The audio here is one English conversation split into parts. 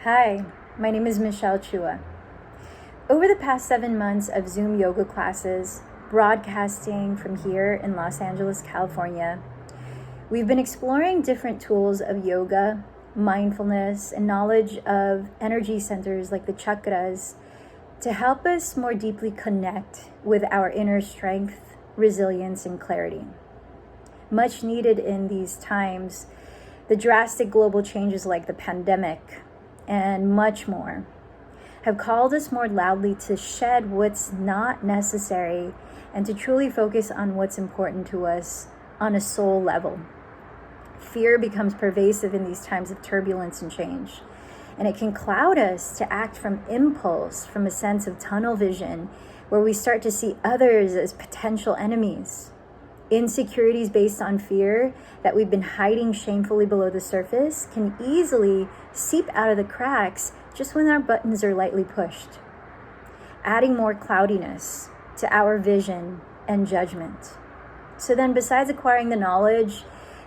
Hi, my name is Michelle Chua. Over the past 7 months of Zoom yoga classes, broadcasting from here in Los Angeles, California, we've been exploring different tools of yoga, mindfulness, and knowledge of energy centers like the chakras to help us more deeply connect with our inner strength, resilience, and clarity. Much needed in these times, the drastic global changes like the pandemic and much more have called us more loudly to shed what's not necessary and to truly focus on what's important to us on a soul level. Fear becomes pervasive in these times of turbulence and change, and it can cloud us to act from impulse, from a sense of tunnel vision, where we start to see others as potential enemies. Insecurities based on fear that we've been hiding shamefully below the surface can easily seep out of the cracks just when our buttons are lightly pushed, adding more cloudiness to our vision and judgment. So then, besides acquiring the knowledge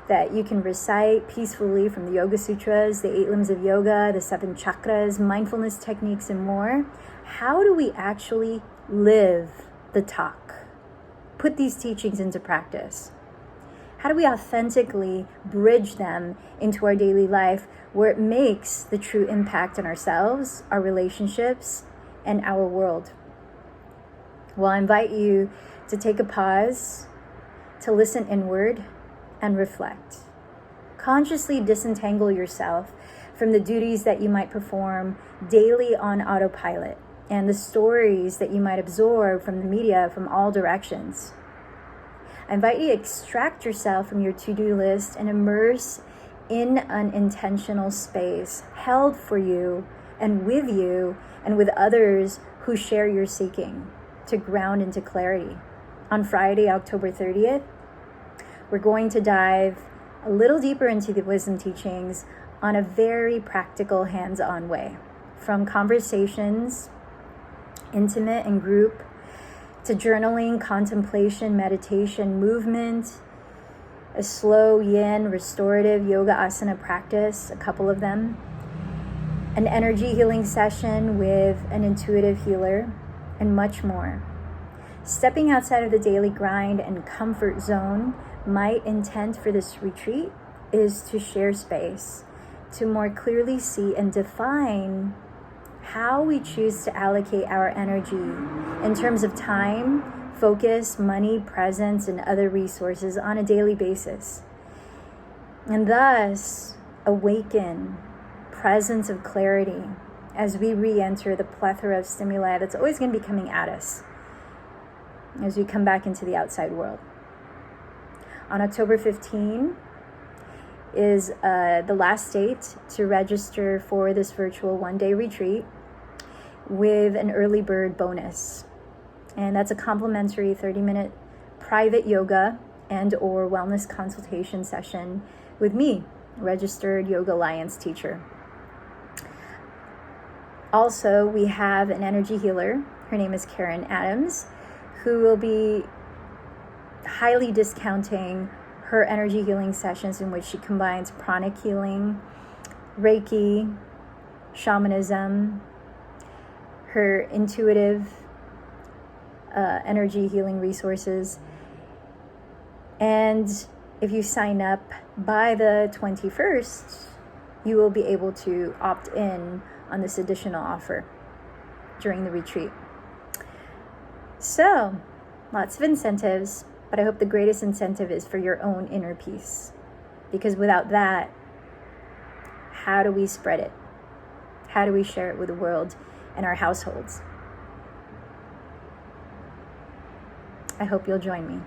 that you can recite peacefully from the Yoga Sutras, the 8 limbs of yoga, the 7 chakras, mindfulness techniques, and more, how do we actually live the talk? Put these teachings into practice? How do we authentically bridge them into our daily life where it makes the true impact on ourselves, our relationships, and our world? Well, I invite you to take a pause, to listen inward and reflect. Consciously disentangle yourself from the duties that you might perform daily on autopilot and the stories that you might absorb from the media from all directions. I invite you to extract yourself from your to-do list and immerse in an intentional space held for you and with others who share your seeking to ground into clarity. On Friday, October 30th, we're going to dive a little deeper into the wisdom teachings on a very practical, hands-on way. From conversations, intimate and group, to journaling, contemplation, meditation, movement, a slow yin restorative yoga asana practice, a couple of them, an energy healing session with an intuitive healer, and much more. Stepping outside of the daily grind and comfort zone, my intent for this retreat is to share space, to more clearly see and define how we choose to allocate our energy in terms of time, focus, money, presence, and other resources on a daily basis. And thus, awaken presence of clarity as we re-enter the plethora of stimuli that's always going to be coming at us as we come back into the outside world. On October 15 is the last date to register for this virtual one-day retreat with an early bird bonus. And that's a complimentary 30-minute private yoga and or wellness consultation session with me, registered Yoga Alliance teacher. Also, we have an energy healer. Her name is Karen Adams, who will be highly discounting her energy healing sessions in which she combines pranic healing, Reiki, shamanism, her intuitive energy healing resources. And if you sign up by the 21st, you will be able to opt in on this additional offer during the retreat. So, lots of incentives, but I hope the greatest incentive is for your own inner peace. Because without that, how do we spread it? How do we share it with the world and our households? I hope you'll join me.